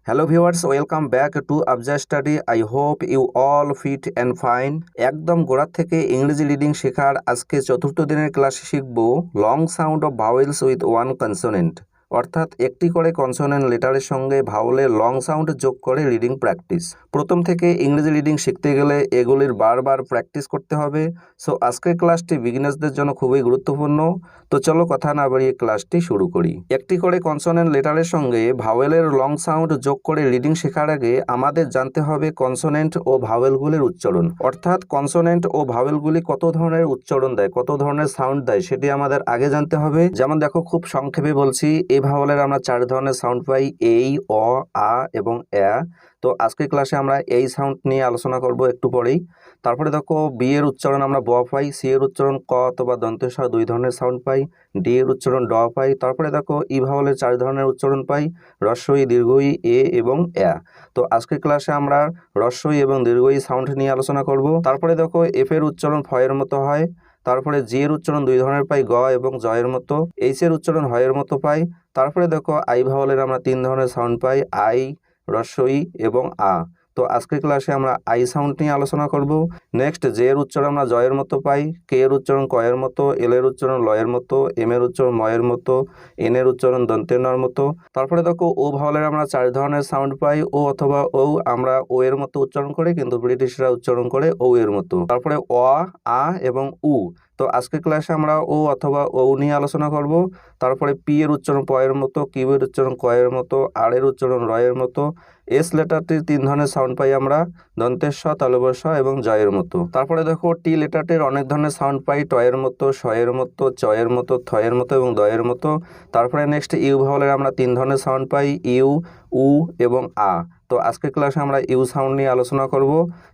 Hello viewers, welcome back to Afza study. I hope you all fit and fine. একদম গোড়ার থেকে ইংরেজি reading শেখার আজকে চতুর্থ দিনের ক্লাসে শিখব long sound of vowels with one consonant, অর্থাৎ একটি করে কনসোনেন্ট লেটারের সঙ্গে ভাওয়েলের লং সাউন্ড যোগ করে রিডিং প্র্যাকটিস। প্রথম থেকে ইংরেজি রিডিং শিখতে গেলে এগুলির বারবার প্র্যাকটিস করতে হবে। সো আজকের ক্লাসটি বিগিনার্সদের জন্য খুবই গুরুত্বপূর্ণ। তো চলো কথা না বাড়িয়ে ক্লাসটি শুরু করি। একটি করে কনসোনেন্ট লেটারের সঙ্গে ভাওয়েলের লং সাউন্ড যোগ করে রিডিং শেখার আগে আমাদের জানতে হবে কনসোনেন্ট ও ভাওয়েলগুলির উচ্চারণ, অর্থাৎ কনসোনেন্ট ও ভাওয়েলগুলি কত ধরনের উচ্চারণ দেয়, কত ধরনের সাউন্ড দেয় সেটি আমাদের আগে জানতে হবে। যেমন দেখো, খুব সংক্ষেপে বলছি, এই ভাওয়েলের আমরা 4 ধরনের সাউন্ড পাই, এই, অ, আ এবং অ্যা। তো আজকের ক্লাসে আমরা এই সাউন্ড নিয়ে আলোচনা করব একটু পরেই। তারপরে দেখো, বি এর উচ্চারণ আমরা ব পাই, সি এর উচ্চারণ ক অথবা দন্তের স 2 ধরনের সাউন্ড পাই, ডি এর উচ্চারণ ড পাই। তারপরে দেখো, ই ভাওয়েলের 4 ধরনের উচ্চারণ পাই, হ্রস্ব ই, দীর্ঘ ই, এ এবং অ্যা। তো আজকের ক্লাসে আমরা হ্রস্ব ই এবং দীর্ঘ ই সাউন্ড নিয়ে আলোচনা করব। তারপরে দেখো, এফ এর উচ্চারণ ফ এর মতো হয়। তারপরে জি এর উচ্চারণ 2 ধরনের পাই, গ এবং জ এর মতো। এইচ এর উচ্চারণ হ এর মতো পাই। তারপরে দেখো, আই ভাওয়েলের আমরা 3 ধরনের সাউন্ড পাই, আই, হ্রস্ব ই এবং আ। তো আজকের ক্লাসে আমরা আই সাউন্ড নিয়ে আলোচনা করব। নেক্সট, জে এর উচ্চারণ আমরা জয়ের মতো পাই, কে এর উচ্চারণ ক এর মতো, এল এর উচ্চারণ ল এর মতো, এম এর উচ্চারণ ম এর মতো, এন এর উচ্চারণ দন্তের নর মতো। তারপরে দেখো, ও ভাওয়েলের আমরা 4 ধরনের সাউন্ড পাই, ও অথবা ও আমরা ও এর মতো উচ্চারণ করি, কিন্তু ব্রিটিশরা উচ্চারণ করে ও এর মতো। তারপরে অ, আ এবং উ। তো আজকের ক্লাসে আমরা ও অথবা ও নিয়ে আলোচনা করব। তারপরে পি এর উচ্চারণ প এর মতো, কিউ এর উচ্চারণ ক এর মতো, আর এর উচ্চারণ র এর মতো। এস লেটারটির 3 ধরনের সাউন্ড পাই আমরা, দন্তের স, তালব্য স এবং জয়ের মতো। তারপরে দেখো, টি লেটারটির অনেক ধরনের সাউন্ড পাই, ট এর মতো, স এর মতো, চ এর মতো, থ এর মতো এবং দ এর মতো। তারপরে নেক্সট, ইউ ভাওয়েলের আমরা 3 ধরনের সাউন্ড পাই, ইউ, উ এবং আ। তো আজকের ক্লাসে আমরা ইউ সাউন্ড নিয়ে আলোচনা করব।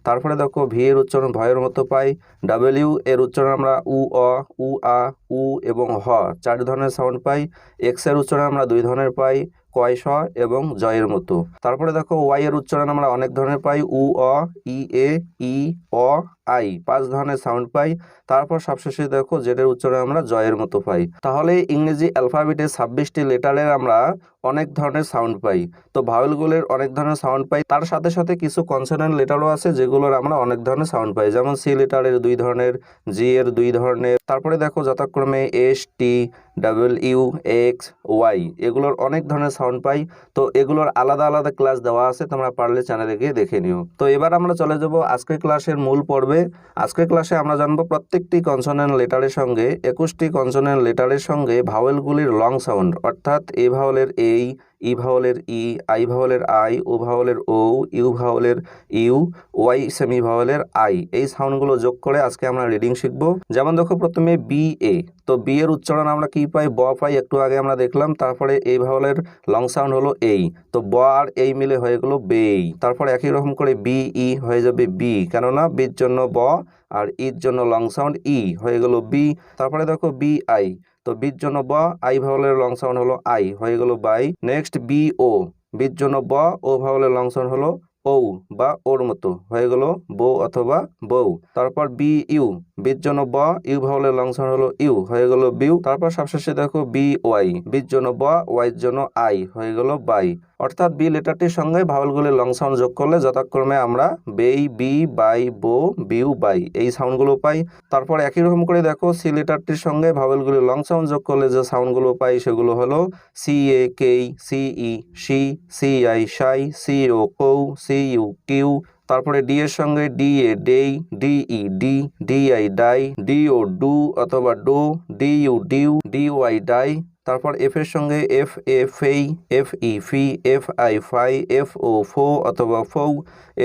তারপরে দেখো, ভি এর উচ্চারণ ভ এর মতো পাই, ডাব্লিউ এর উচ্চারণ আমরা উ, অ, উ, আ, উ এবং হ 4 ধরনের সাউন্ড পাই। এক্স এর উচ্চারণ আমরা 2 ধরনের পাই, কয়, স এবং জয়ের মতো। তারপরে দেখো, ওয়াই এর উচ্চারণ আমরা অনেক ধরনের পাই, উ, অ, ই, এ, ই, অ, আই 5 ধরনের সাউন্ড পাই। তারপর সবশেষে দেখো, জেড এর উচ্চারণ আমরা জয়ের মতো পাই। তাহলে ইংরেজি অ্যালফাবেটে 26টি লেটারের আমরা অনেক ধরনের সাউন্ড পাই। তো ভাওয়েলগুলির অনেক ধরনের সাউন্ড পাই, তার সাথে সাথে কিছু কনসোনেন্ট লেটারও আছে যেগুলোর আমরা অনেক ধরনের সাউন্ড পাই। যেমন সি লেটারের 2 ধরনের, জি এর 2 ধরনের। তারপরে দেখো, যথাক্রমে S, T, double you, x, Y এগুলোর অনেক ধরনের সাউন্ড পাই। তো এগুলোর আলাদা আলাদা ক্লাস দেওয়া আছে, তোমরা পারলে চ্যানেলে গিয়ে দেখে নিও। তো এবার আমরা চলে যাব আজকের ক্লাসের মূল পর্বে। আজকের ক্লাসে আমরা জানবো প্রত্যেকটি কনসোনেন্ট লেটারের সঙ্গে 21টি কনসোনেন্ট লেটারের সঙ্গে ভাওয়েলগুলির লং সাউন্ড, অর্থাৎ এ ভাওয়েলের এই, ই ভাওয়েলের ই, আই ভাওয়েলের আই, ও ভাওয়েলের ও, ইউ ভাওয়েলের ইউ, ওয়াই সেমি ভাওয়েলের আই, এই সাউন্ডগুলো যোগ করে আজকে আমরা রিডিং শিখব। যেমন দেখো, প্রথমে বি এ। তো বি এর উচ্চারণ আমরা কি পাই, ব পাই, একটু আগে আমরা দেখলাম। তারপরে এই ভাওয়েলের লং সাউন্ড হলো এই, তো ব আর এই মিলে হয়ে গেল বেই। তারপরে একই রকম করে বি ই হয়ে যাবে বি, কেননা বির জন্য ব আর ইর জন্য লং সাউন্ড ই হয়ে গেল বি। তারপরে দেখো, বি আই। তো বির জন্য ব, আই ভাওয়েলের লং সাউন্ড হলো আই, হয়ে গেল বাই। নেক্সট, বি ও। বির জন্য ব, ও ভাওয়েলের লং সাউন্ড হলো ও বা ওর মতো, হয়ে গেল বউ অথবা বউ। তারপর বি ইউ। বির জন্য ব, ইউ ভাওয়েলের লং সাউন্ড হলো ইউ, হয়ে গেল বিউ। তারপর সবশেষে দেখো, বি ওয়াই। বির জন্য ব, ওয়াইয়ের জন্য আই, হয়ে গেল বাই। অর্থাৎ বি লেটারটির সঙ্গে ভাওয়েলগুলির লং সাউন্ড যোগ করলে যথাক্রমে আমরা বেই, বি, বাই, বো, বিউ, বাই এই সাউন্ডগুলো পাই। তারপর একই রকম করে দেখো, সি লেটারটির সঙ্গে ভাওয়েলগুলির লং সাউন্ড যোগ করলে যে সাউন্ডগুলো পাই সেগুলো হলো সি এ কেই, সি ই সি, সি আই সাই, সি ও কৌ, সি ইউ কিউ। তারপরে ডি এর সঙ্গে ডি এ ডেই, ডি ই ডি, ডি আই ডাই, ডি ও ডু অথবা ডো, ডি ইউ ডিউ, ডি ওয়াই ডাই। তারপর এফ এর সঙ্গে এফ এ ফেই, এফ ই ফি, এফ আই ফাই, এফ ও ফো অথবা ফৌ,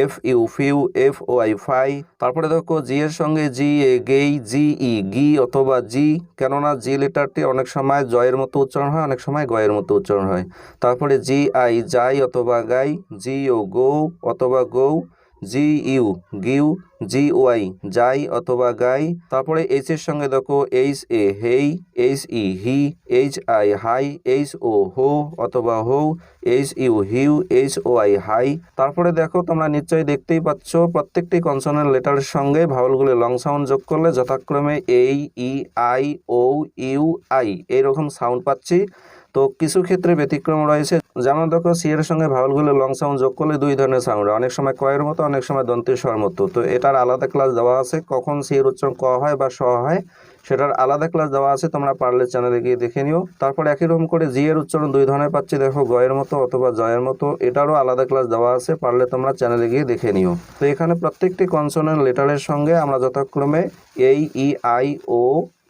এফ ইউ ফিউ, এফ ও আই ফাই। তারপরে দেখো, জি এর সঙ্গে জি এ গেই, জি ই গি অথবা জি, কেননা জি লেটারটি অনেক সময় জয়ের মতো উচ্চারণ হয়, অনেক সময় গয়ের মতো উচ্চারণ হয়। তারপরে জি আই যাই অথবা গাই, জি ও গো অথবা গৌ, জি ইউ গিউ, জি ওয়াই যাই অথবা গাই। তারপরে এইচ এর সঙ্গে দেখো, এইচ এ হেই, এইচ ই হি, এইচ আই হাই, এইচ ও হো অথবা হৌ, এইচ ইউ হিউ, এইচ ও আই হাই। তারপরে দেখো, তোমরা নিশ্চয়ই দেখতেই পাচ্ছ প্রত্যেকটি কনসোনেন্ট লেটারের সঙ্গে ভাওয়েলগুলি লং সাউন্ড যোগ করলে যথাক্রমে এই, ই, আই, ও, ইউ, আই এইরকম সাউন্ড পাচ্ছি। তো কিছু ক্ষেত্রে ব্যতিক্রম রয়েছে, যেমন দেখো সি এর সঙ্গে ভাওয়েলগুলো লং সাউন্ড যোগ করলে দুই ধরনের সাউন্ড, অনেক সময় কয়ের মতো, অনেক সময় দন্তের স্বর মতো। তো এটার আলাদা ক্লাস দেওয়া আছে, কখন সি এর উচ্চারণ ক হয় বা স হয় সেটার আলাদা ক্লাস দেওয়া আছে, তোমরা পারলে চ্যানেলে গিয়ে দেখে নিও। তারপর একই রকম করে জি এর উচ্চারণ দুই ধরনের পাচ্ছি, দেখো গয়ের মতো অথবা জয়ের মতো, এটারও আলাদা ক্লাস দেওয়া আছে, পারলে তোমরা চ্যানেলে গিয়ে দেখে নিও। তো এখানে প্রত্যেকটি কনসোনেন্ট লেটারের সঙ্গে আমরা যথাক্রমে এই ই আই ও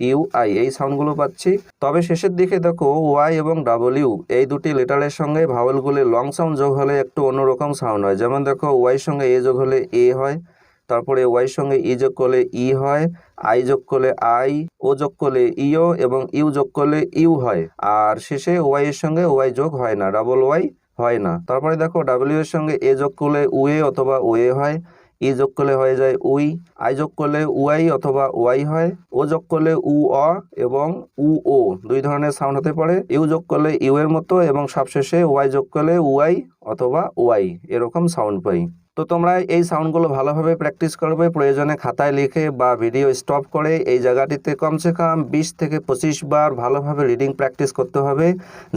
ইউ আই এই সাউন্ডগুলো পাচ্ছি। তবে শেষের দিকে দেখো ওয়াই এবং ডাব্লিউ এই দুটি লেটারের সঙ্গে ভাওয়েলগুলি লং সাউন্ড যোগ হলে একটু অন্যরকম সাউন্ড হয়। যেমন দেখো ওয়াই সঙ্গে এ যোগ হলে এ হয়, তারপরে ওয়াই সঙ্গে ই যোগ করলে ই হয়, আই যোগ করলে আই, ও যোগ করলে ইও এবং ইউ যোগ করলে ইউ হয়। আর শেষে ওয়াই এর সঙ্গে ওয়াই যোগ হয় না, ডাবল ওয়াই হয় না। তারপরে দেখো ডাব্লিউ এর সঙ্গে এ যোগ করলে উয়ে অথবা ওয়ে হয়, ই যোগ করলে হয়ে যায় উই, আই যোগ করলে উয়াই অথবা ওয়াই হয়, ও যোগ করলে উ অ এবং উ ও দুই ধরনের সাউন্ড হতে পারে, ইউ যোগ করলে ইউ এর মতো এবং সবশেষে ওয়াই যোগ করলে উয়াই অথবা ওয়াই এরকম সাউন্ড পাই। তো তোমরা এই সাউন্ডগুলো ভালোভাবে প্র্যাকটিস করবে, প্রয়োজনে খাতায় লিখে বা ভিডিও স্টপ করে এই জায়গাটিতে কমসে কম 20 থেকে 25 বার ভালোভাবে রিডিং প্র্যাকটিস করতে হবে।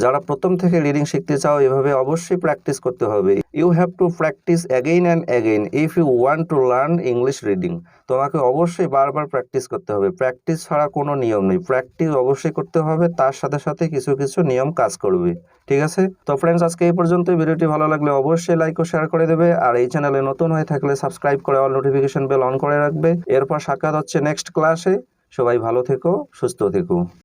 যারা প্রথম থেকে রিডিং শিখতে চাও এভাবে অবশ্যই প্র্যাকটিস করতে হবে। You have to practice again and again if you want to learn English reading. তোমাকে অবশ্যই বারবার প্র্যাকটিস করতে হবে, প্র্যাকটিস ছাড়া কোনো নিয়ম নেই, প্র্যাকটিস অবশ্যই করতে হবে, তার সাথে সাথে কিছু কিছু নিয়ম কাজ করবে। ঠিক আছে, তো ফ্রেন্ডস আজকে এই পর্যন্ত। ভিডিওটি ভালো লাগলে অবশ্যই লাইক ও শেয়ার করে দেবে, আর এই চ্যানেলে নতুন হয়ে থাকলে সাবস্ক্রাইব করে অল নোটিফিকেশন বেল অন করে রাখবে। এরপর সাক্ষাৎ হচ্ছে নেক্সট ক্লাসে। সবাই ভালো থেকো, সুস্থ থেকো।